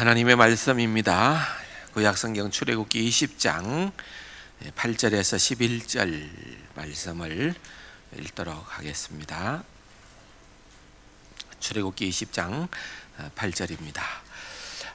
하나님의 말씀입니다. 구약성경 출애굽기 20장 8절에서 11절 말씀을 읽도록 하겠습니다. 출애굽기 20장 8절입니다.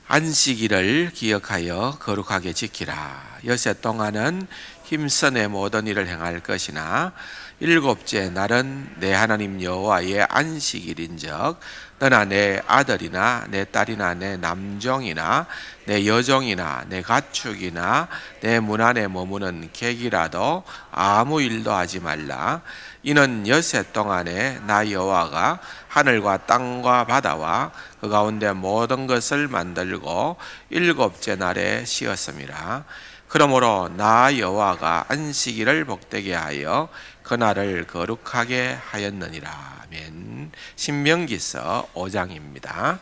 안식일을 기억하여 거룩하게 지키라. 여세 동안은 힘써 내 모든 일을 행할 것이나 일곱째 날은 내 하나님 여호와의 안식일인즉 너나 내 아들이나 내 딸이나 내 남종이나 내 여종이나 내 가축이나 내 문 안에 머무는 객이라도 아무 일도 하지 말라. 이는 여세 동안에 나 여호와가 하늘과 땅과 바다와 그 가운데 모든 것을 만들고 일곱째 날에 쉬었음이라. 그러므로 나 여호와가 안식일을 복되게 하여 그날을 거룩하게 하였느니라. 아멘. 신명기서 5장입니다.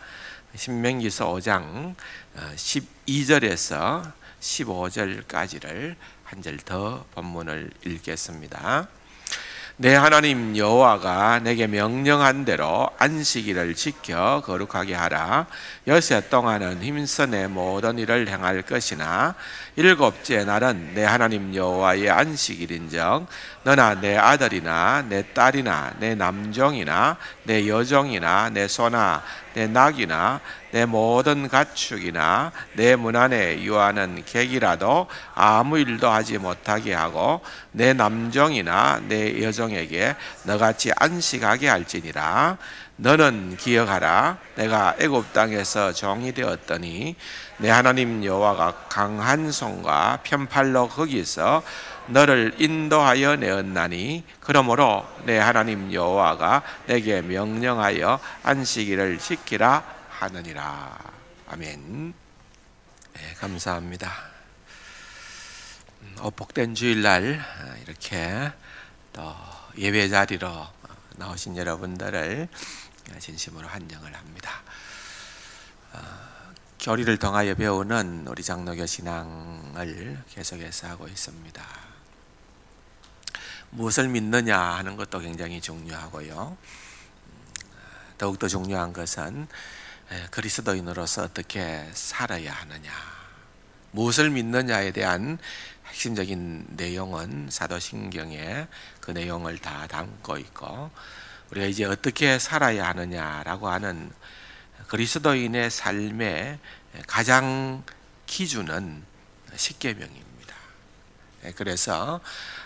신명기서 5장 12절에서 15절까지를 한 절 더 본문을 읽겠습니다. 내 하나님 여호와가 내게 명령한 대로 안식일을 지켜 거룩하게 하라. 여세 동안은 힘써 내 모든 일을 행할 것이나 일곱째 날은 내 하나님 여호와의 안식일인즉 너나 내 아들이나 내 딸이나 내 남종이나 내 여종이나 내 소나 내 낙이나 내 모든 가축이나 내 문 안에 유하는 객이라도 아무 일도 하지 못하게 하고 내 남종이나 내 여종에게 너같이 안식하게 할지니라. 너는 기억하라. 내가 애굽 땅에서 종이 되었더니 내 하나님 여호와가 강한 손과 편팔로 거기서 너를 인도하여 내었나니 그러므로 내 하나님 여호와가 내게 명령하여 안식일을 지키라 하느니라. 아멘. 네, 감사합니다. 복된 주일날 이렇게 또 예배 자리로 나오신 여러분들을 진심으로 환영을 합니다. 교리를 통하여 배우는 우리 장로교 신앙을 계속해서 하고 있습니다. 무엇을 믿느냐 하는 것도 굉장히 중요하고요. 더욱더 중요한 것은 그리스도인으로서 어떻게 살아야 하느냐, 무엇을 믿느냐에 대한 핵심적인 내용은 사도신경에 그 내용을 다 담고 있고, 우리가 이제 어떻게 살아야 하느냐라고 하는 그리스도인의 삶의 가장 기준은 십계명입니다. 그래서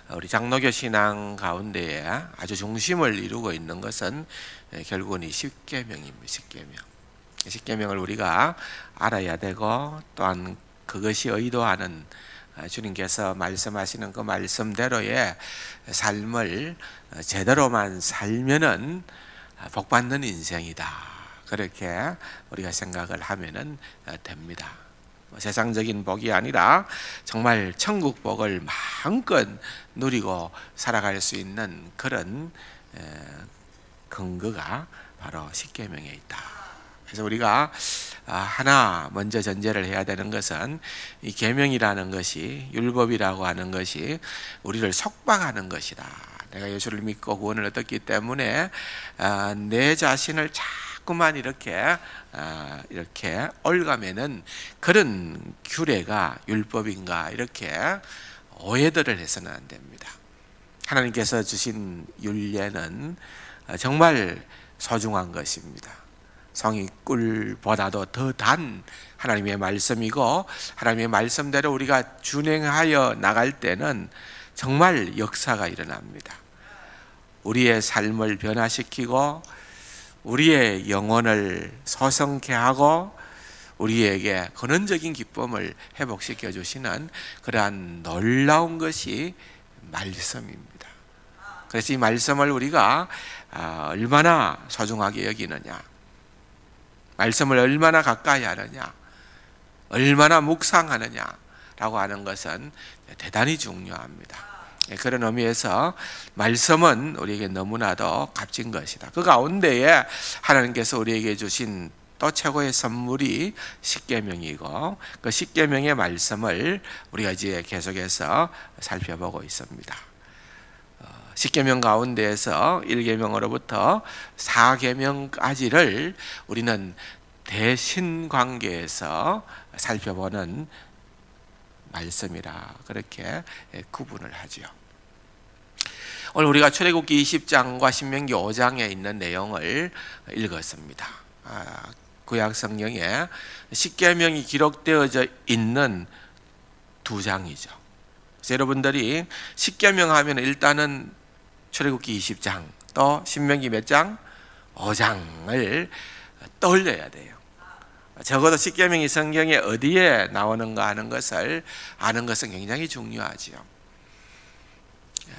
우리 장로교 신앙 가운데에 아주 중심을 이루고 있는 것은 결국은 이 십계명입니다. 십계명을 우리가 알아야 되고, 또한 그것이 의도하는 주님께서 말씀하시는 그 말씀대로의 삶을 제대로만 살면은 복받는 인생이다. 그렇게 우리가 생각을 하면은 됩니다. 세상적인 복이 아니라 정말 천국 복을 마음껏 누리고 살아갈 수 있는 그런 근거가 바로 십계명에 있다. 그래서 우리가 하나 먼저 전제를 해야 되는 것은 이 계명이라는 것이, 율법이라고 하는 것이 우리를 속박하는 것이다. 내가 예수를 믿고 구원을 얻었기 때문에 내 자신을 자꾸만 이렇게 올가매는 그런 규례가 율법인가, 이렇게 오해들을 해서는 안 됩니다. 하나님께서 주신 율례는 정말 소중한 것입니다. 성이 꿀보다도 더 단 하나님의 말씀이고, 하나님의 말씀대로 우리가 준행하여 나갈 때는 정말 역사가 일어납니다. 우리의 삶을 변화시키고 우리의 영혼을 소성케 하고 우리에게 근원적인 기쁨을 회복시켜 주시는 그러한 놀라운 것이 말씀입니다. 그래서 이 말씀을 우리가 얼마나 소중하게 여기느냐, 말씀을 얼마나 가까이 하느냐, 얼마나 묵상하느냐라고 하는 것은 대단히 중요합니다. 그런 의미에서 말씀은 우리에게 너무나도 값진 것이다. 그 가운데에 하나님께서 우리에게 주신 또 최고의 선물이 십계명이고, 그 십계명의 말씀을 우리가 이제 계속해서 살펴보고 있습니다. 십계명 가운데에서 1계명으로부터 4계명까지를 우리는 대신 관계에서 살펴보는 말씀이라 그렇게 구분을 하죠. 오늘 우리가 출애굽기 20장과 신명기 5장에 있는 내용을 읽었습니다. 구약 성경에 십계명이 기록되어져 있는 두 장이죠. 그래서 여러분들이 십계명 하면 일단은 출애굽기 20장 또 신명기 몇 장? 5장을 떠올려야 돼요. 적어도 십계명이 성경에 어디에 나오는가 하는 것을 아는 것은 굉장히 중요하지요.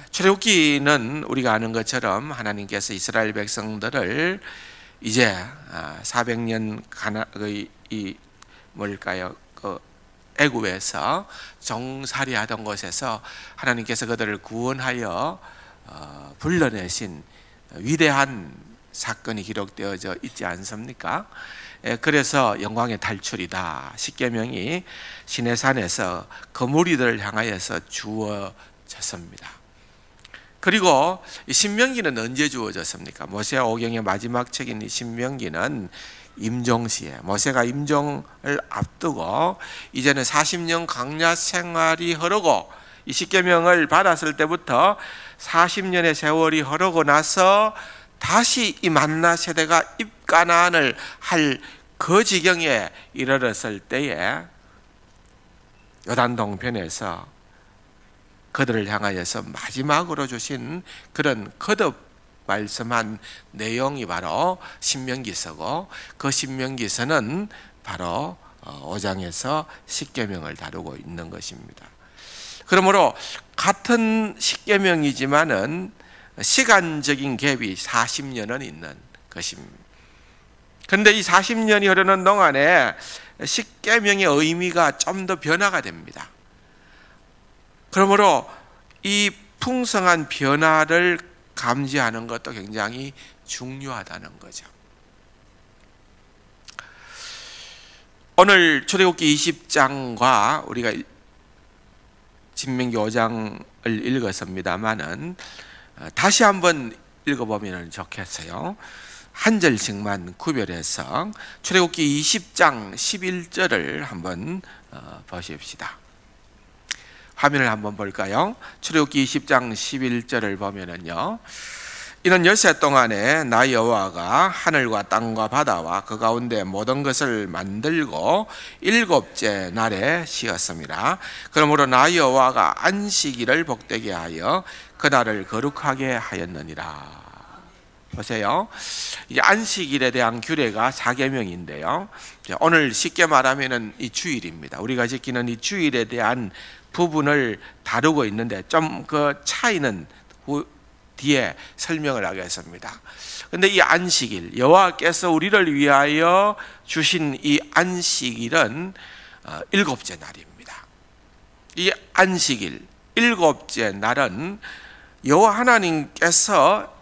출애굽기는 우리가 아는 것처럼 하나님께서 이스라엘 백성들을 이제 400년 애굽에서 종살이하던 곳에서 하나님께서 그들을 구원하여 불러내신 위대한 사건이 기록되어져 있지 않습니까? 그래서 영광의 탈출이다. 십계명이 시내산에서 그 무리들을 향하여서 주어졌습니다. 그리고 이 신명기는 언제 주어졌습니까? 모세오경의 마지막 책인 이 신명기는 임종시에 모세가 임종을 앞두고 이제는 40년 광야 생활이 흐르고 이 십계명을 받았을 때부터 40년의 세월이 흐르고 나서 다시 이 만나 세대가 입가나안을 할 그 지경에 이르렀을 때에 요단 동편에서 그들을 향하여서 마지막으로 주신 그런 거듭 말씀한 내용이 바로 신명기서고 그 신명기서는 바로 5장에서 십계명을 다루고 있는 것입니다. 그러므로 같은 십계명이지만은 시간적인 갭이 40년은 있는 것입니다. 그런데 이 40년이 흐르는 동안에 십계명의 의미가 좀 더 변화가 됩니다. 그러므로 이 풍성한 변화를 감지하는 것도 굉장히 중요하다는 거죠. 오늘 출애굽기 20장과 우리가 신명기 5장을 읽었습니다마는 다시 한번 읽어보면 좋겠어요. 한 절씩만 구별해서 출애굽기 20장 11절을 한번 보십시다. 화면을 한번 볼까요? 출애굽기 20장 11절을 보면은요. 이는 엿새 동안에 나 여호와가 하늘과 땅과 바다와 그 가운데 모든 것을 만들고 일곱째 날에 쉬었습니다. 그러므로 나 여호와가 안식일을 복되게 하여 그날을 거룩하게 하였느니라. 보세요. 이 안식일에 대한 규례가 4계명인데요. 오늘 쉽게 말하면은 이 주일입니다. 우리가 지키는 이 주일에 대한 부분을 다루고 있는데 좀 그 차이는 뒤에 설명을 하겠습니다. 그런데 이 안식일, 여호와께서 우리를 위하여 주신 이 안식일은 일곱째 날입니다. 이 안식일, 일곱째 날은 여호와 하나님께서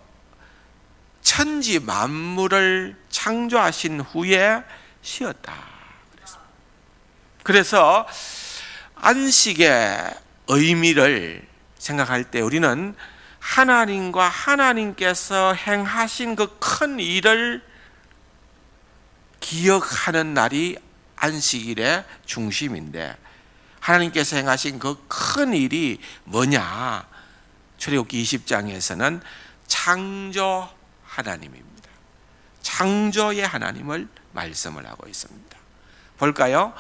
천지 만물을 창조하신 후에 쉬었다. 그래서 안식의 의미를 생각할 때 우리는 하나님과 하나님께서 행하신 그 큰 일을 기억하는 날이 안식일의 중심인데 하나님께서 행하신 그 큰 일이 뭐냐? 출애굽기 20장에서는 창조 하나님입니다. 창조의 하나님을 말씀을 하고 있습니다. 볼까요?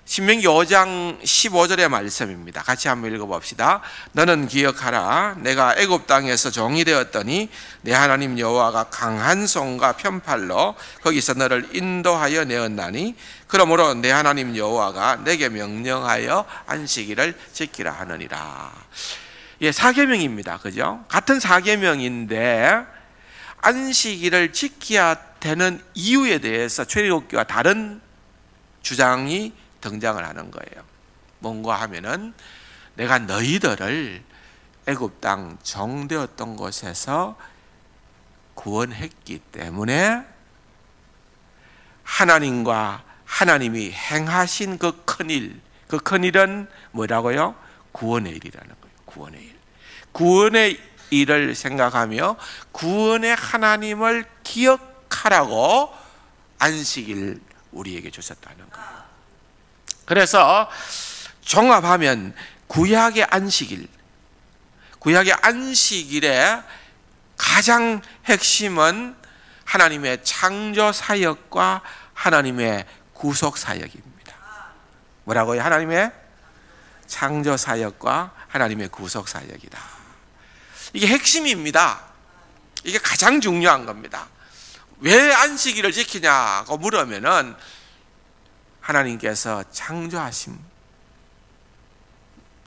신명기 5장 15절의 말씀입니다. 같이 한번 읽어봅시다. 너는 기억하라. 내가 애굽 땅에서 종이 되었더니 내 하나님 여호와가 강한 손과 편팔로 거기서 너를 인도하여 내었나니 그러므로 내 하나님 여호와가 내게 명령하여 안식일을 지키라 하느니라. 예, 4계명입니다. 그죠? 같은 4계명인데 안식일을 지켜야 되는 이유에 대해서 출애굽기와 다른 주장이 등장을 하는 거예요. 뭔가 하면은 내가 너희들을 애굽 땅 종되었던 곳에서 구원했기 때문에 하나님과 하나님이 행하신 그 큰일, 그 큰일은 뭐라고요? 구원의 일이라는 거예요. 구원의 일. 구원의 일을 생각하며 구원의 하나님을 기억하라고 안식일 우리에게 주셨다는 거예요. 그래서 종합하면 구약의 안식일의 가장 핵심은 하나님의 창조 사역과 하나님의 구속 사역입니다. 뭐라고요? 하나님의 창조 사역과 하나님의 구속 사역이다. 이게 핵심입니다. 이게 가장 중요한 겁니다. 왜 안식일을 지키냐고 물으면은 하나님께서 창조하심,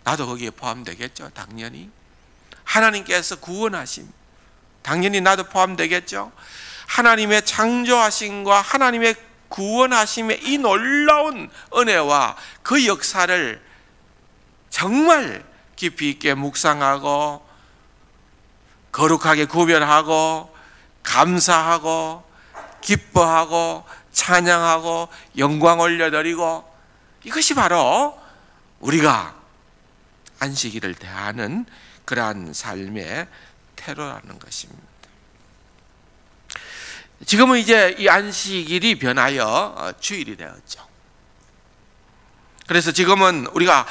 나도 거기에 포함되겠죠. 당연히 하나님께서 구원하심, 당연히 나도 포함되겠죠. 하나님의 창조하심과 하나님의 구원하심의 이 놀라운 은혜와 그 역사를 정말 깊이 있게 묵상하고 거룩하게 구별하고 감사하고 기뻐하고 찬양하고 영광 올려드리고, 이것이 바로 우리가 안식일을 대하는 그러한 삶의 태도라는 것입니다. 지금은 이제 이 안식일이 변하여 주일이 되었죠. 그래서 지금은 우리가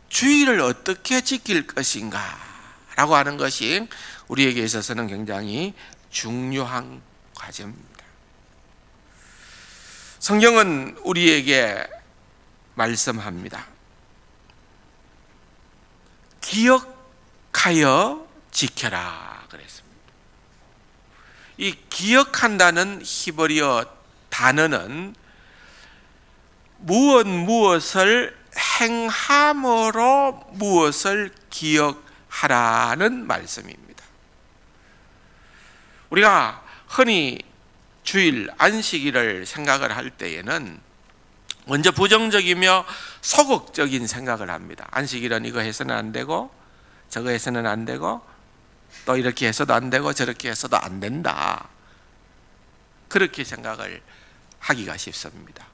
주일을 어떻게 지킬 것인가 라고 하는 것이 우리에게 있어서는 굉장히 중요한 과제입니다. 성경은 우리에게 말씀합니다. 기억하여 지켜라 그랬습니다. 이 기억한다는 히브리어 단어는 무엇을 행함으로 무엇을 기억하라는 말씀입니다. 우리가 흔히 주일, 안식일을 생각을 할 때에는 먼저 부정적이며 소극적인 생각을 합니다. 안식일은 이거 해서는 안 되고 저거 해서는 안 되고 또 이렇게 해서도 안 되고 저렇게 해서도 안 된다, 그렇게 생각을 하기가 쉽습니다.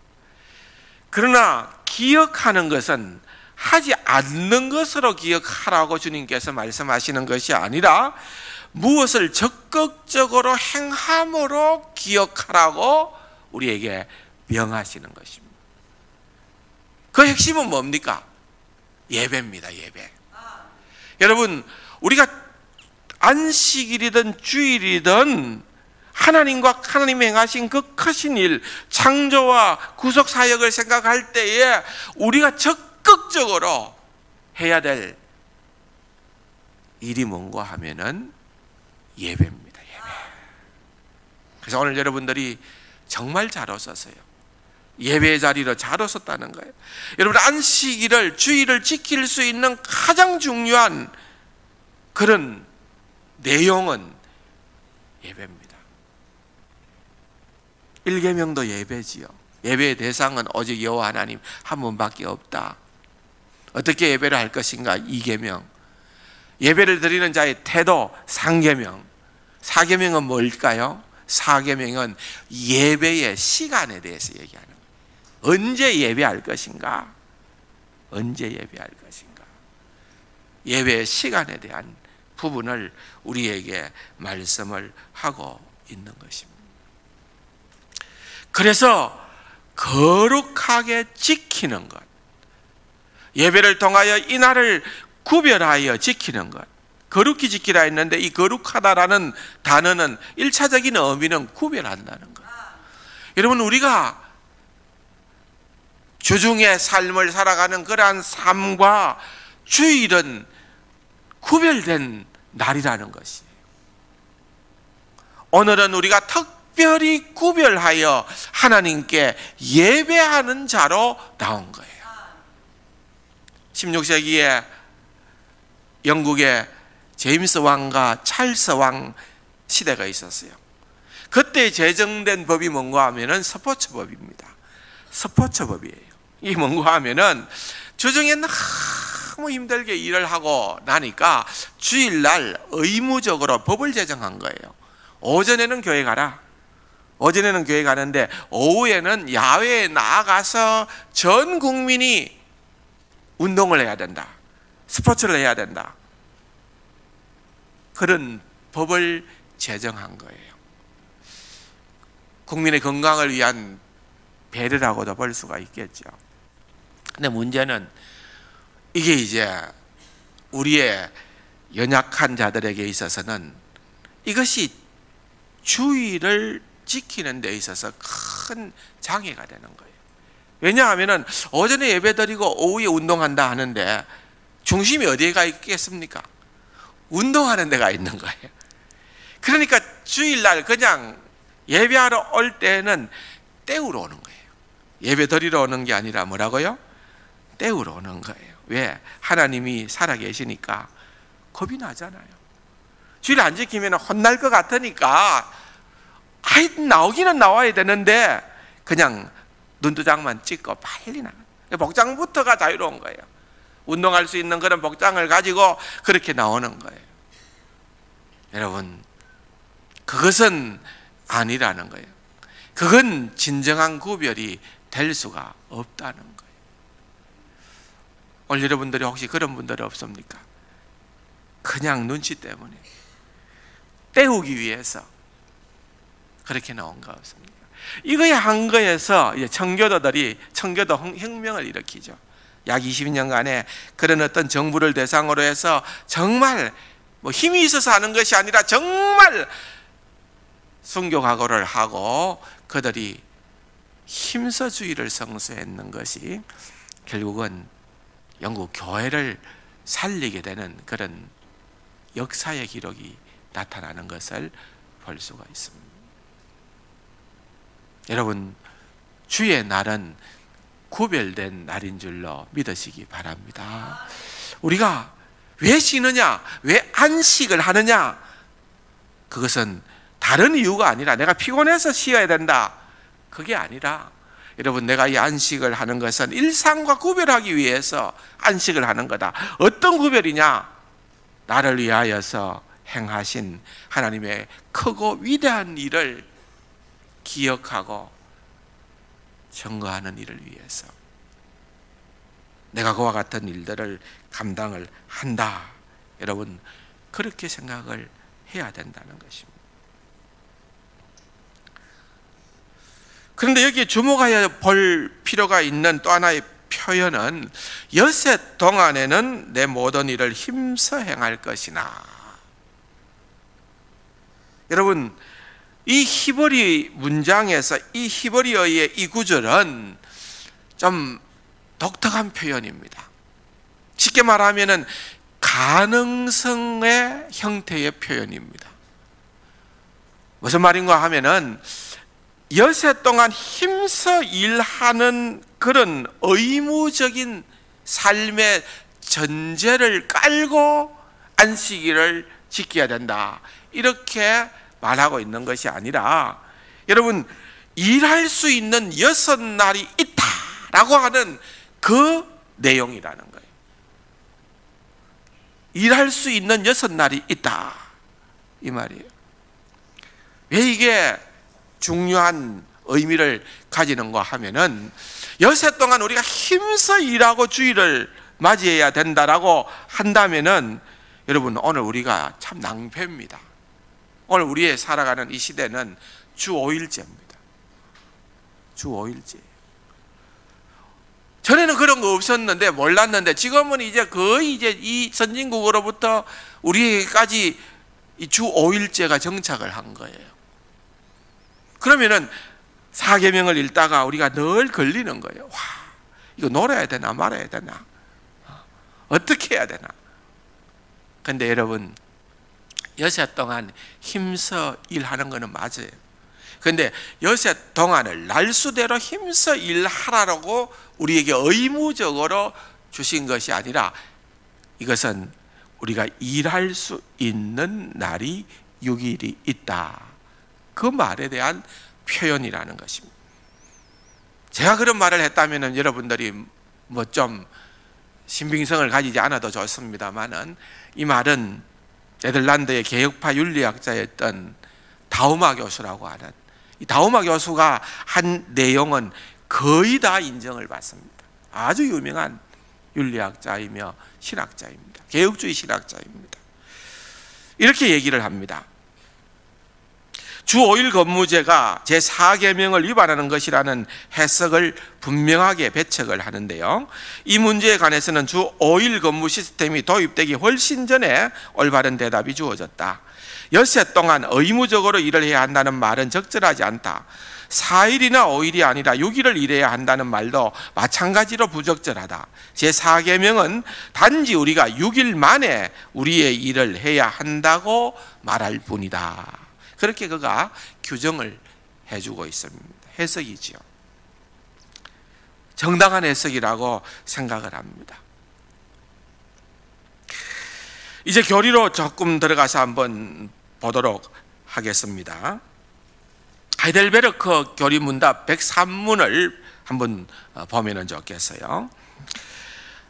그러나 기억하는 것은 하지 않는 것으로 기억하라고 주님께서 말씀하시는 것이 아니라 무엇을 적극적으로 행함으로 기억하라고 우리에게 명하시는 것입니다. 그 핵심은 뭡니까? 예배입니다. 예배. 여러분, 우리가 안식일이든 주일이든 하나님과 하나님이 행하신 그 크신 일, 창조와 구속 사역을 생각할 때에 우리가 적극적으로 해야 될 일이 뭔가 하면은 예배입니다. 예배. 그래서 오늘 여러분들이 정말 잘 오셨어요. 예배의 자리로 잘 오셨다는 거예요. 여러분, 안식일을, 주일을 지킬 수 있는 가장 중요한 그런 내용은 예배입니다. 일계명도 예배지요. 예배의 대상은 오직 여호와 하나님 한 분밖에 없다. 어떻게 예배를 할 것인가? 2계명. 예배를 드리는 자의 태도 3계명. 4계명은 뭘까요? 4계명은 예배의 시간에 대해서 얘기하는 거예요. 언제 예배할 것인가? 언제 예배할 것인가? 예배의 시간에 대한 부분을 우리에게 말씀을 하고 있는 것입니다. 그래서 거룩하게 지키는 것, 예배를 통하여 이 날을 구별하여 지키는 것, 거룩히 지키라 했는데 이 거룩하다라는 단어는 1차적인 의미는 구별한다는 것. 여러분, 우리가 주중의 삶을 살아가는 그러한 삶과 주일은 구별된 날이라는 것이에요. 오늘은 우리가 특별히 구별하여 하나님께 예배하는 자로 나온 거예요. 16세기에 영국의 제임스 왕과 찰스 왕 시대가 있었어요. 그때 제정된 법이 뭔가 하면은 스포츠법입니다. 스포츠법이에요. 이게 뭔가 하면은 주중에 너무 힘들게 일을 하고 나니까 주일날 의무적으로 법을 제정한 거예요. 오전에는 교회 가라. 오전에는 교회 가는데 오후에는 야외에 나가서 전 국민이 운동을 해야 된다. 스포츠를 해야 된다. 그런 법을 제정한 거예요. 국민의 건강을 위한 배려라고도 볼 수가 있겠죠. 근데 문제는 이게 이제 우리의 연약한 자들에게 있어서는 이것이 주의를 지키는 데 있어서 큰 장애가 되는 거예요. 왜냐하면 오전에 예배 드리고 오후에 운동한다 하는데 중심이 어디에 가 있겠습니까? 운동하는 데가 있는 거예요. 그러니까 주일날 그냥 예배하러 올 때는 때우러 오는 거예요. 예배 드리러 오는 게 아니라 뭐라고요? 때우러 오는 거예요. 왜? 하나님이 살아계시니까 겁이 나잖아요. 주일 안 지키면 혼날 것 같으니까 나오기는 나와야 되는데 그냥 눈두장만 찍고 빨리 나가요. 복장부터가 자유로운 거예요. 운동할 수 있는 그런 복장을 가지고 그렇게 나오는 거예요. 여러분, 그것은 아니라는 거예요. 그건 진정한 구별이 될 수가 없다는 거예요. 오늘 여러분들이 혹시 그런 분들 없습니까? 그냥 눈치 때문에 때우기 위해서 그렇게 나온 거 없습니까? 이거에 한 거에서 청교도들이 청교도 혁명을 일으키죠. 약 20년간에 그런 어떤 정부를 대상으로 해서 정말 힘이 있어서 하는 것이 아니라 정말 순교각오를 하고 그들이 힘서주의를 성수했는 것이 결국은 영국 교회를 살리게 되는 그런 역사의 기록이 나타나는 것을 볼 수가 있습니다. 여러분, 주의 날은 구별된 날인 줄로 믿으시기 바랍니다. 우리가 왜 쉬느냐? 왜 안식을 하느냐? 그것은 다른 이유가 아니라 내가 피곤해서 쉬어야 된다, 그게 아니라 여러분, 내가 이 안식을 하는 것은 일상과 구별하기 위해서 안식을 하는 거다. 어떤 구별이냐? 나를 위하여서 행하신 하나님의 크고 위대한 일을 기억하고 증거하는 일을 위해서 내가 그와 같은 일들을 감당을 한다. 여러분, 그렇게 생각을 해야 된다는 것입니다. 그런데 여기에 주목하여 볼 필요가 있는 또 하나의 표현은 여섯 동안에는 내 모든 일을 힘써 행할 것이나. 여러분, 이 히브리 문장에서 이 히브리어의 이 구절은 좀 독특한 표현입니다. 쉽게 말하면 가능성의 형태의 표현입니다. 무슨 말인가 하면은 여세 동안 힘써 일하는 그런 의무적인 삶의 전제를 깔고 안식일을 지켜야 된다, 이렇게 말하고 있는 것이 아니라, 여러분, 일할 수 있는 6날이 있다라고 하는 그 내용이라는 거예요. 일할 수 있는 6날이 있다, 이 말이에요. 왜 이게 중요한 의미를 가지는가 하면은, 여세 동안 우리가 힘써 일하고 주일을 맞이해야 된다라고 한다면은, 여러분, 오늘 우리가 참 낭패입니다. 오늘 우리의 살아가는 이 시대는 주 5일제입니다. 주 5일제. 전에는 그런 거 없었는데, 몰랐는데, 지금은 이제 거의 이 선진국으로부터 우리에게까지 이 주 5일제가 정착을 한 거예요. 그러면은 사계명을 읽다가 우리가 늘 걸리는 거예요. 와, 이거 놀아야 되나 말아야 되나, 어떻게 해야 되나. 근데 여러분, 여세 동안 힘써 일하는 거는 맞아요. 근데 여세 동안을 날수대로 힘써 일하라고 우리에게 의무적으로 주신 것이 아니라, 이것은 우리가 일할 수 있는 날이 6일이 있다, 그 말에 대한 표현이라는 것입니다. 제가 그런 말을 했다면 여러분들이 뭐 좀 신빙성을 가지지 않아도 좋습니다만은, 이 말은 네덜란드의 개혁파 윤리학자였던 다우마 교수라고 하는, 이 다우마 교수가 한 내용은 거의 다 인정을 받습니다. 아주 유명한 윤리학자이며 신학자입니다. 개혁주의 신학자입니다. 이렇게 얘기를 합니다. 주 5일 근무제가 제4계명을 위반하는 것이라는 해석을 분명하게 배척을 하는데요. 이 문제에 관해서는 주 5일 근무 시스템이 도입되기 훨씬 전에 올바른 대답이 주어졌다. 엿새 동안 의무적으로 일을 해야 한다는 말은 적절하지 않다. 4일이나 5일이 아니라 6일을 일해야 한다는 말도 마찬가지로 부적절하다. 제4계명은 단지 우리가 6일 만에 우리의 일을 해야 한다고 말할 뿐이다. 그렇게 그가 규정을 해주고 있습니다. 해석이지요. 정당한 해석이라고 생각을 합니다. 이제 교리로 조금 들어가서 한번 보도록 하겠습니다. 하이델베르크 교리문답 103문을 한번 보면 좋겠어요.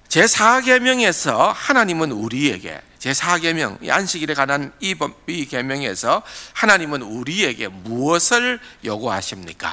제4계명에서 하나님은 우리에게, 제4계명, 안식일에 관한 이 계명에서 하나님은 우리에게 무엇을 요구하십니까?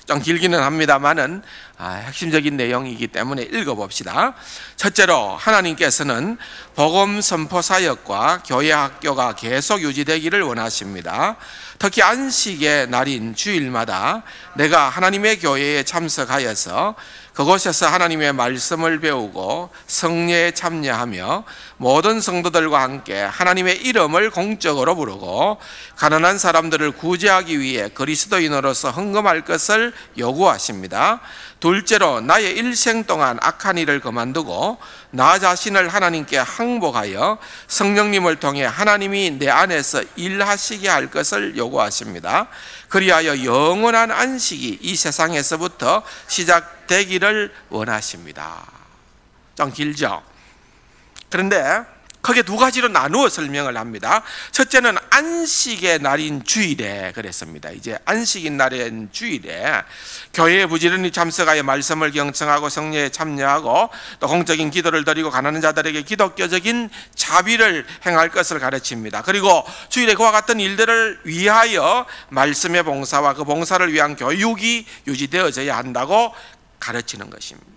좀 길기는 합니다만은 핵심적인 내용이기 때문에 읽어봅시다. 첫째로 하나님께서는 복음 선포 사역과 교회 학교가 계속 유지되기를 원하십니다. 특히 안식의 날인 주일마다 내가 하나님의 교회에 참석하여서 그곳에서 하나님의 말씀을 배우고 성례에 참여하며 모든 성도들과 함께 하나님의 이름을 공적으로 부르고 가난한 사람들을 구제하기 위해 그리스도인으로서 헌금할 것을 요구하십니다. 둘째로 나의 일생 동안 악한 일을 그만두고 나 자신을 하나님께 항복하여 성령님을 통해 하나님이 내 안에서 일하시게 할 것을 요구하십니다. 그리하여 영원한 안식이 이 세상에서부터 시작되기를 원하십니다. 좀 길죠? 그런데 크게 두 가지로 나누어 설명을 합니다. 첫째는 안식의 날인 주일에 그랬습니다. 이제 안식인 날인 주일에 교회에 부지런히 참석하여 말씀을 경청하고 성례에 참여하고 또 공적인 기도를 드리고 가난한 자들에게 기독교적인 자비를 행할 것을 가르칩니다. 그리고 주일에 그와 같은 일들을 위하여 말씀의 봉사와 그 봉사를 위한 교육이 유지되어져야 한다고 가르치는 것입니다.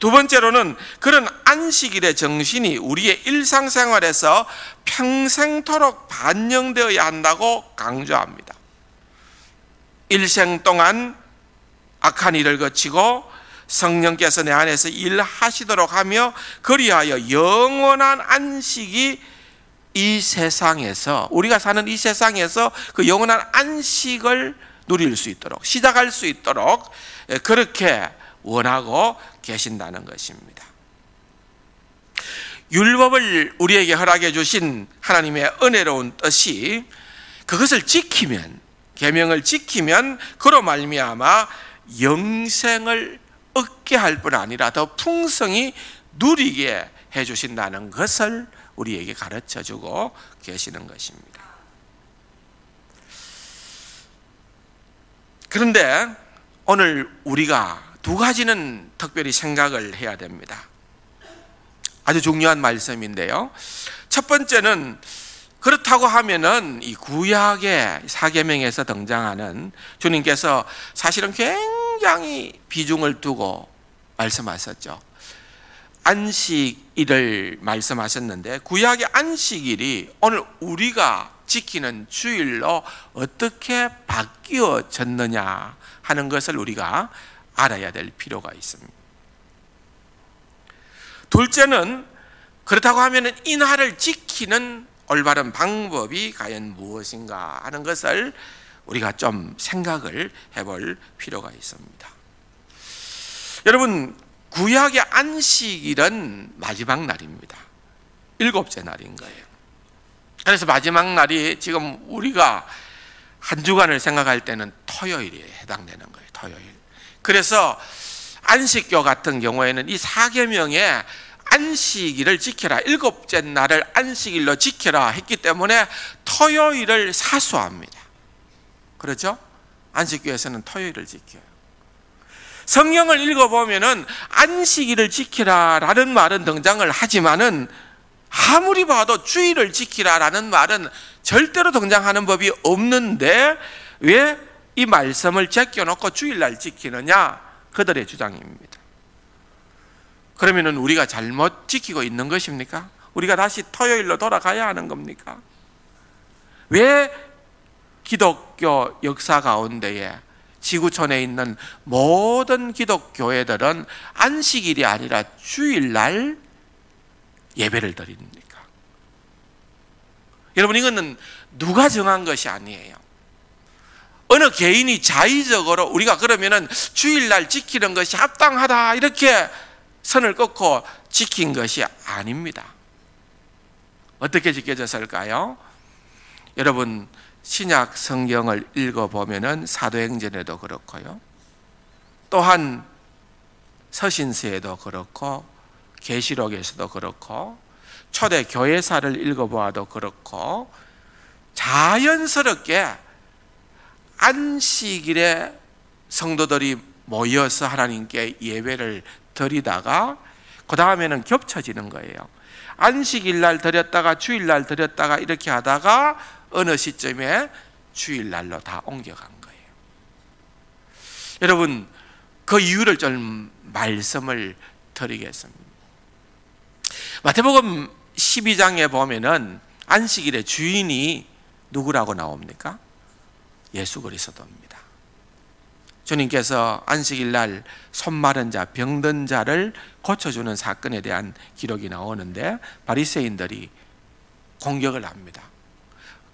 두 번째로는 그런 안식일의 정신이 우리의 일상생활에서 평생토록 반영되어야 한다고 강조합니다. 일생 동안 악한 일을 거치고 성령께서 내 안에서 일하시도록 하며 그리하여 영원한 안식이 이 세상에서, 우리가 사는 이 세상에서 그 영원한 안식을 누릴 수 있도록, 시작할 수 있도록 그렇게 원하고 계신다는 것입니다. 율법을 우리에게 허락해 주신 하나님의 은혜로운 뜻이 그것을 지키면, 계명을 지키면 그로 말미암아 영생을 얻게 할 뿐 아니라 더 풍성히 누리게 해 주신다는 것을 우리에게 가르쳐 주고 계시는 것입니다. 그런데 오늘 우리가 두 가지는 특별히 생각을 해야 됩니다. 아주 중요한 말씀인데요. 첫 번째는 그렇다고 하면은 이 구약의 사계명에서 등장하는 주님께서 사실은 굉장히 비중을 두고 말씀하셨죠. 안식일을 말씀하셨는데 구약의 안식일이 오늘 우리가 지키는 주일로 어떻게 바뀌어졌느냐 하는 것을 우리가 알아야 될 필요가 있습니다. 둘째는 그렇다고 하면 이 날을 지키는 올바른 방법이 과연 무엇인가 하는 것을 우리가 좀 생각을 해볼 필요가 있습니다. 여러분, 구약의 안식일은 마지막 날입니다. 7째 날인 거예요. 그래서 마지막 날이 지금 우리가 한 주간을 생각할 때는 토요일에 해당되는 거예요. 토요일. 그래서 안식교 같은 경우에는 이 사계명에 안식일을 지켜라, 7째 날을 안식일로 지켜라 했기 때문에 토요일을 사수합니다. 그렇죠? 안식교에서는 토요일을 지켜요. 성경을 읽어보면은 안식일을 지키라라는 말은 등장을 하지만은 아무리 봐도 주일을 지키라라는 말은 절대로 등장하는 법이 없는데 왜 이 말씀을 제껴놓고 주일날 지키느냐? 그들의 주장입니다. 그러면은 우리가 잘못 지키고 있는 것입니까? 우리가 다시 토요일로 돌아가야 하는 겁니까? 왜 기독교 역사 가운데에 지구촌에 있는 모든 기독교회들은 안식일이 아니라 주일날 예배를 드립니까? 여러분, 이거는 누가 정한 것이 아니에요. 어느 개인이 자의적으로 우리가 그러면은 주일날 지키는 것이 합당하다 이렇게 선을 긋고 지킨 것이 아닙니다. 어떻게 지켜졌을까요? 여러분, 신약 성경을 읽어보면은 사도행전에도 그렇고요, 또한 서신서에도 그렇고 계시록에서도 그렇고 초대 교회사를 읽어보아도 그렇고 자연스럽게 안식일에 성도들이 모여서 하나님께 예배를 드리다가 그 다음에는 겹쳐지는 거예요. 안식일날 드렸다가 주일날 드렸다가 이렇게 하다가 어느 시점에 주일날로 다 옮겨간 거예요. 여러분, 그 이유를 좀 말씀을 드리겠습니다. 마태복음 12장에 보면은 안식일의 주인이 누구라고 나옵니까? 예수 그리스도입니다. 주님께서 안식일날 손 마른 자, 병든 자를 고쳐주는 사건에 대한 기록이 나오는데 바리새인들이 공격을 합니다.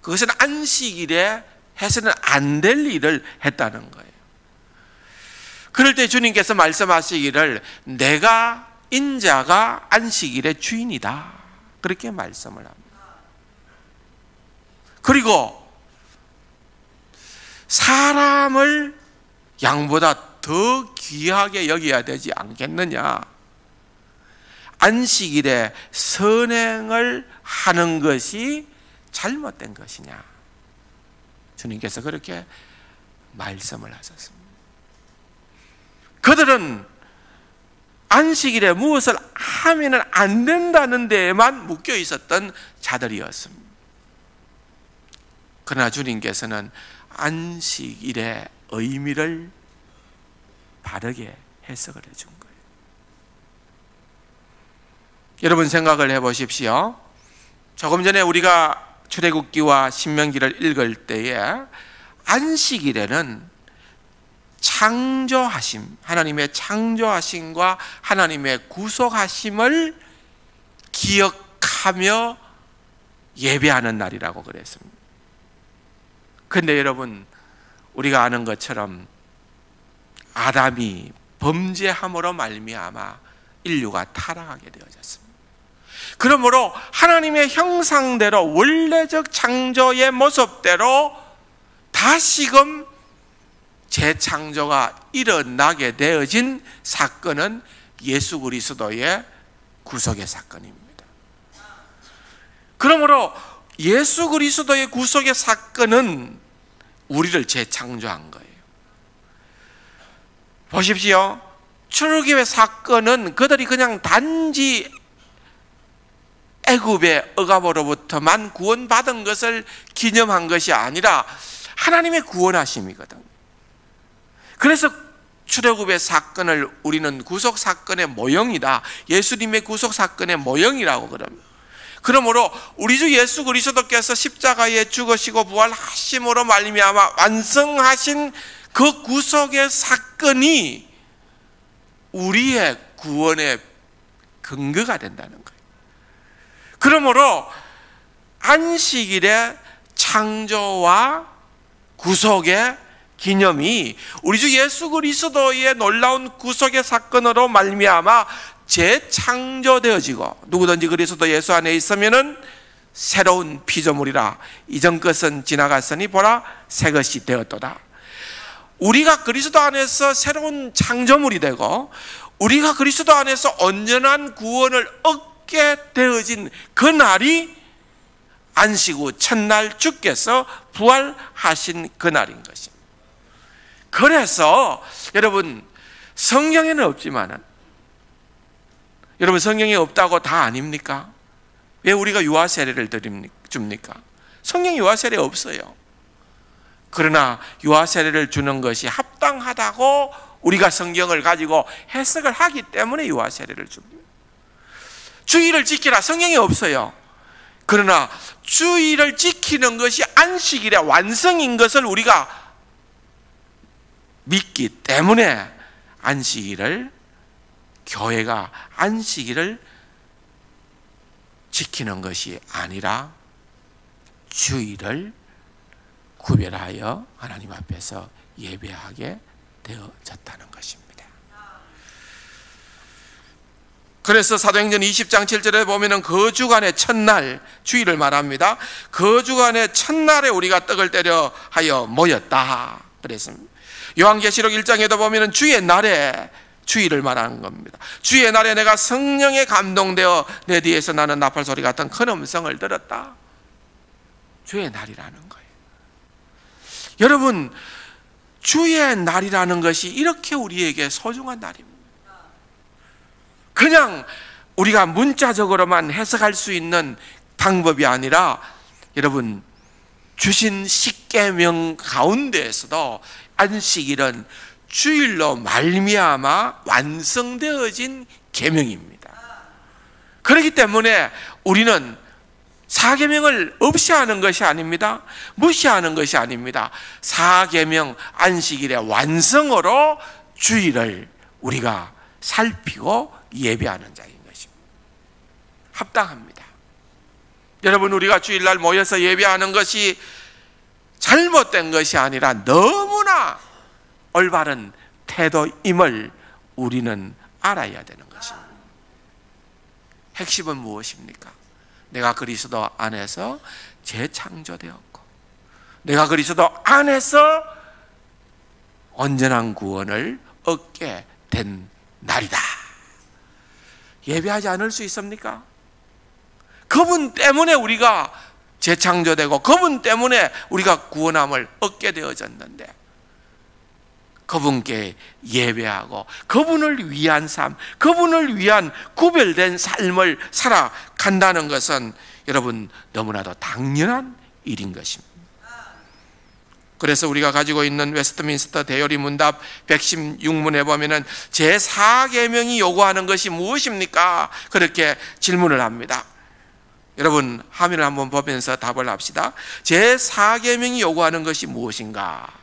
그것은 안식일에 해서는 안 될 일을 했다는 거예요. 그럴 때 주님께서 말씀하시기를 내가 인자가 안식일의 주인이다, 그렇게 말씀을 합니다. 그리고 사람을 양보다 더 귀하게 여겨야 되지 않겠느냐, 안식일에 선행을 하는 것이 잘못된 것이냐, 주님께서 그렇게 말씀을 하셨습니다. 그들은 안식일에 무엇을 하면 안 된다는 데에만 묶여 있었던 자들이었습니다. 그러나 주님께서는 안식일의 의미를 바르게 해석을 해준 거예요. 여러분, 생각을 해보십시오. 조금 전에 우리가 출애굽기와 신명기를 읽을 때에 안식일에는 창조하심, 하나님의 창조하심과 하나님의 구속하심을 기억하며 예배하는 날이라고 그랬습니다. 그런데 여러분, 우리가 아는 것처럼 아담이 범죄함으로 말미암아 인류가 타락하게 되어졌습니다. 그러므로 하나님의 형상대로 원래적 창조의 모습대로 다시금 재창조가 일어나게 되어진 사건은 예수 그리스도의 구속의 사건입니다. 그러므로 예수 그리스도의 구속의 사건은 우리를 재창조한 거예요. 보십시오. 출애굽의 사건은 그들이 그냥 단지 애굽의 억압으로부터만 구원받은 것을 기념한 것이 아니라 하나님의 구원하심이거든. 그래서 출애굽의 사건을 우리는 구속 사건의 모형이다, 예수님의 구속 사건의 모형이라고 그럽니다. 그러므로 우리 주 예수 그리스도께서 십자가에 죽으시고 부활하심으로 말미암아 완성하신 그 구속의 사건이 우리의 구원의 근거가 된다는 거예요. 그러므로 안식일의 창조와 구속의 기념이 우리 주 예수 그리스도의 놀라운 구속의 사건으로 말미암아 재창조되어지고, 누구든지 그리스도 예수 안에 있으면은 새로운 피조물이라, 이전 것은 지나갔으니 보라 새 것이 되었도다. 우리가 그리스도 안에서 새로운 창조물이 되고 우리가 그리스도 안에서 온전한 구원을 얻게 되어진 그 날이 안식 후 첫날 주께서 부활하신 그 날인 것입니다. 그래서 여러분, 성경에는 없지만은, 여러분 성경에 없다고 다 아닙니까? 왜 우리가 유아 세례를 줍니까? 성경에 유아 세례 없어요. 그러나 유아 세례를 주는 것이 합당하다고 우리가 성경을 가지고 해석을 하기 때문에 유아 세례를 줍니다. 주일을 지키라, 성경에 없어요. 그러나 주일을 지키는 것이 안식일의 완성인 것을 우리가 믿기 때문에 안식일을, 교회가 안식일을 지키는 것이 아니라 주일을 구별하여 하나님 앞에서 예배하게 되어졌다는 것입니다. 그래서 사도행전 20장 7절에 보면은 그 주간의 첫날, 주일을 말합니다. 그 주간의 첫날에 우리가 떡을 떼려 하여 모였다 그랬습니다. 요한계시록 1장에도 보면은 주의 날에, 주일을 말하는 겁니다. 주의 날에 내가 성령에 감동되어 내 뒤에서 나는 나팔 소리 같은 큰 음성을 들었다. 주의 날이라는 거예요. 여러분, 주의 날이라는 것이 이렇게 우리에게 소중한 날입니다. 그냥 우리가 문자적으로만 해석할 수 있는 방법이 아니라, 여러분, 주신 십계명 가운데에서도 안식일은 주일로 말미암아 완성되어진 계명입니다. 그렇기 때문에 우리는 사계명을 없이 하는 것이 아닙니다. 무시하는 것이 아닙니다. 사계명 안식일의 완성으로 주일을 우리가 살피고 예배하는 자인 것입니다. 합당합니다. 여러분, 우리가 주일날 모여서 예배하는 것이 잘못된 것이 아니라 너무나 올바른 태도임을 우리는 알아야 되는 것입니다. 핵심은 무엇입니까? 내가 그리스도 안에서 재창조되었고, 내가 그리스도 안에서 온전한 구원을 얻게 된 날이다. 예배하지 않을 수 있습니까? 그분 때문에 우리가 재창조되고, 그분 때문에 우리가 구원함을 얻게 되어졌는데, 그분께 예배하고 그분을 위한 삶, 그분을 위한 구별된 삶을 살아간다는 것은 여러분 너무나도 당연한 일인 것입니다. 그래서 우리가 가지고 있는 웨스트민스터 대요리 문답 116문에 보면은 제4계명이 요구하는 것이 무엇입니까? 그렇게 질문을 합니다. 여러분, 화면을 한번 보면서 답을 합시다. 제4계명이 요구하는 것이 무엇인가?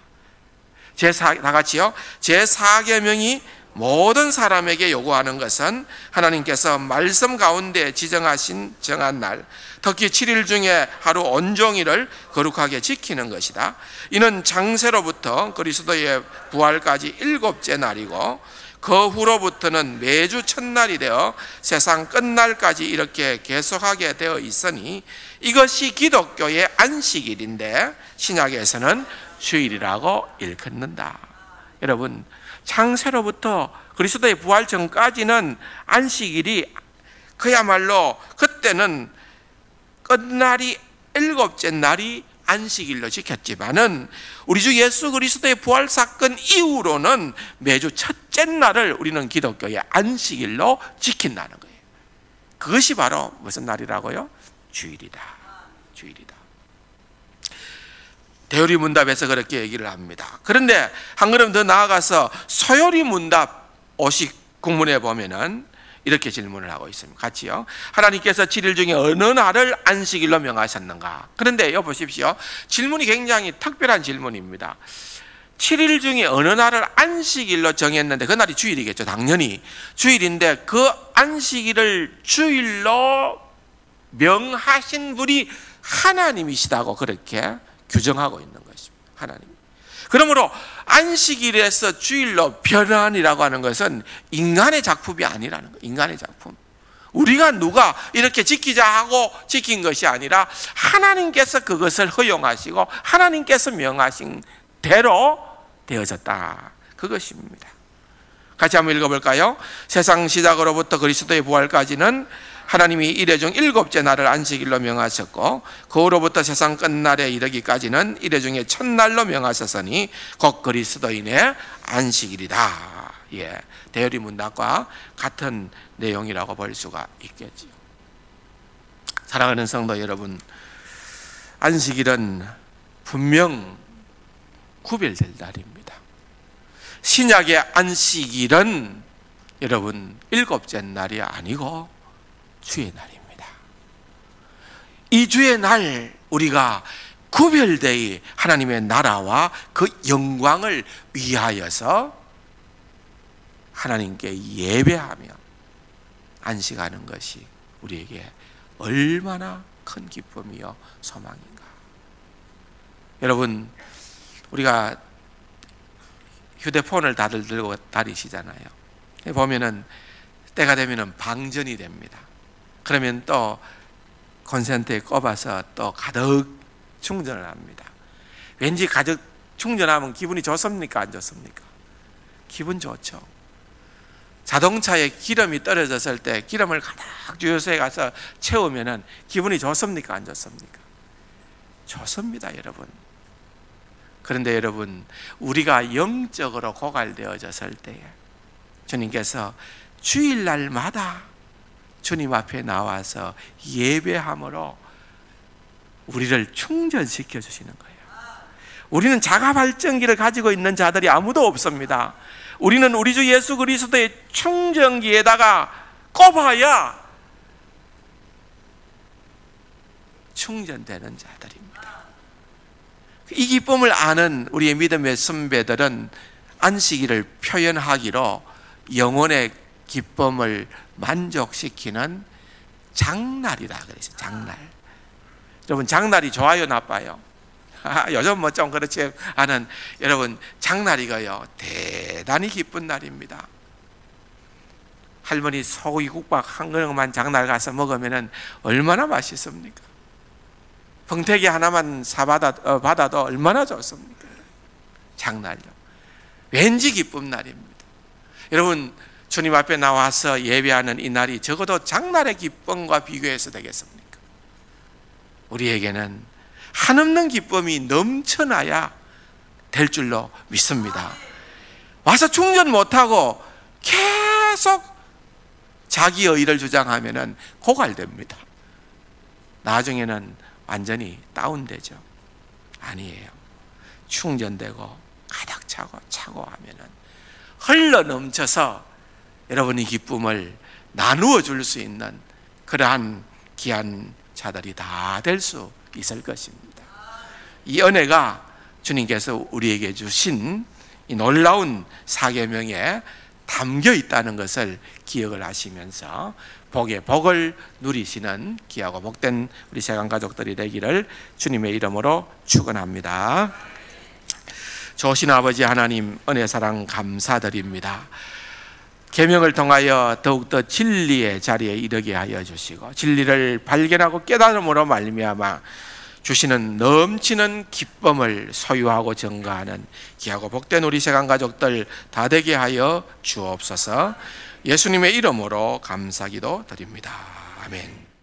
다 같이요. 제4계명이 모든 사람에게 요구하는 것은 하나님께서 말씀 가운데 지정하신 정한 날, 특히 7일 중에 하루 온종일을 거룩하게 지키는 것이다. 이는 장세로부터 그리스도의 부활까지 7째 날이고, 그 후로부터는 매주 첫날이 되어 세상 끝날까지 이렇게 계속하게 되어 있으니 이것이 기독교의 안식일인데 신약에서는 주일이라고 일컫는다. 여러분, 창세로부터 그리스도의 부활 전까지는 안식일이 그야말로 그때는 끝날이 7째 날이 안식일로 지켰지만은 우리 주 예수 그리스도의 부활 사건 이후로는 매주 첫째 날을 우리는 기독교의 안식일로 지킨다는 거예요. 그것이 바로 무슨 날이라고요? 주일이다. 주일이다. 대요리 문답에서 그렇게 얘기를 합니다. 그런데 한 걸음 더 나아가서 소요리 문답 59문에 보면은 이렇게 질문을 하고 있습니다. 같이요. 하나님께서 7일 중에 어느 날을 안식일로 명하셨는가? 그런데 여기 보십시오. 질문이 굉장히 특별한 질문입니다. 7일 중에 어느 날을 안식일로 정했는데 그 날이 주일이겠죠. 당연히 주일인데 그 안식일을 주일로 명하신 분이 하나님이시다고 그렇게 규정하고 있는 것입니다. 하나님. 그러므로 안식일에서 주일로 변환이라고 하는 것은 인간의 작품이 아니라는 거예요. 인간의 작품. 우리가 누가 이렇게 지키자 하고 지킨 것이 아니라 하나님께서 그것을 허용하시고 하나님께서 명하신 대로 되어졌다. 그것입니다. 같이 한번 읽어볼까요? 세상 시작으로부터 그리스도의 부활까지는 하나님이 이래 중 7째 날을 안식일로 명하셨고 그 후로부터 세상 끝날에 이르기까지는 이래 중에 첫날로 명하셨으니 곧 그리스도인의 안식일이다. 예, 대요리 문답과 같은 내용이라고 볼 수가 있겠지요. 사랑하는 성도 여러분, 안식일은 분명 구별될 날입니다. 신약의 안식일은 여러분 7째 날이 아니고 주의 날입니다. 이 주의 날 우리가 구별되이 하나님의 나라와 그 영광을 위하여서 하나님께 예배하며 안식하는 것이 우리에게 얼마나 큰 기쁨이요 소망인가. 여러분, 우리가 휴대폰을 다들 들고 다니시잖아요. 보면은 때가 되면은 방전이 됩니다. 그러면 또 콘센트에 꼽아서 또 가득 충전을 합니다. 왠지 가득 충전하면 기분이 좋습니까? 안 좋습니까? 기분 좋죠. 자동차에 기름이 떨어졌을 때 기름을 가득 주유소에 가서 채우면은 기분이 좋습니까? 안 좋습니까? 좋습니다, 여러분. 그런데 여러분, 우리가 영적으로 고갈되어졌을 때에 주님께서 주일날마다 주님 앞에 나와서 예배함으로 우리를 충전시켜 주시는 거예요. 우리는 자가 발전기를 가지고 있는 자들이 아무도 없습니다. 우리는 우리 주 예수 그리스도의 충전기에다가 꼽아야 충전되는 자들입니다. 이 기쁨을 아는 우리의 믿음의 선배들은 안식일을 표현하기로 영혼의 기쁨을 만족시키는 장날이라 그랬어요. 장날. 여러분, 장날이 좋아요, 나빠요? 요즘 뭐 좀 그렇지 않은, 여러분, 장날이가요 대단히 기쁜 날입니다. 할머니 소고기 국밥 한 그릇만 장날 가서 먹으면 얼마나 맛있습니까? 펑태기 하나만 받아도 얼마나 좋습니까? 장날요. 왠지 기쁜 날입니다. 여러분, 주님 앞에 나와서 예배하는 이 날이 적어도 장날의 기쁨과 비교해서 되겠습니까? 우리에게는 한없는 기쁨이 넘쳐나야 될 줄로 믿습니다. 와서 충전 못하고 계속 자기 의의를 주장하면 고갈됩니다. 나중에는 완전히 다운되죠. 아니에요. 충전되고 가득 차고 하면은 흘러 넘쳐서 여러분의 기쁨을 나누어 줄 수 있는 그러한 귀한 자들이 다 될 수 있을 것입니다. 이 은혜가 주님께서 우리에게 주신 이 놀라운 사계명에 담겨 있다는 것을 기억을 하시면서 복의 복을 누리시는 귀하고 복된 우리 세간 가족들이 되기를 주님의 이름으로 축원합니다. 좋으신 아버지 하나님, 은혜 사랑 감사드립니다. 계명을 통하여 더욱더 진리의 자리에 이르게 하여 주시고 진리를 발견하고 깨달음으로 말미암아 주시는 넘치는 기쁨을 소유하고 증거하는 귀하고 복된 우리 세간 가족들 다 되게 하여 주옵소서. 예수님의 이름으로 감사기도 드립니다. 아멘.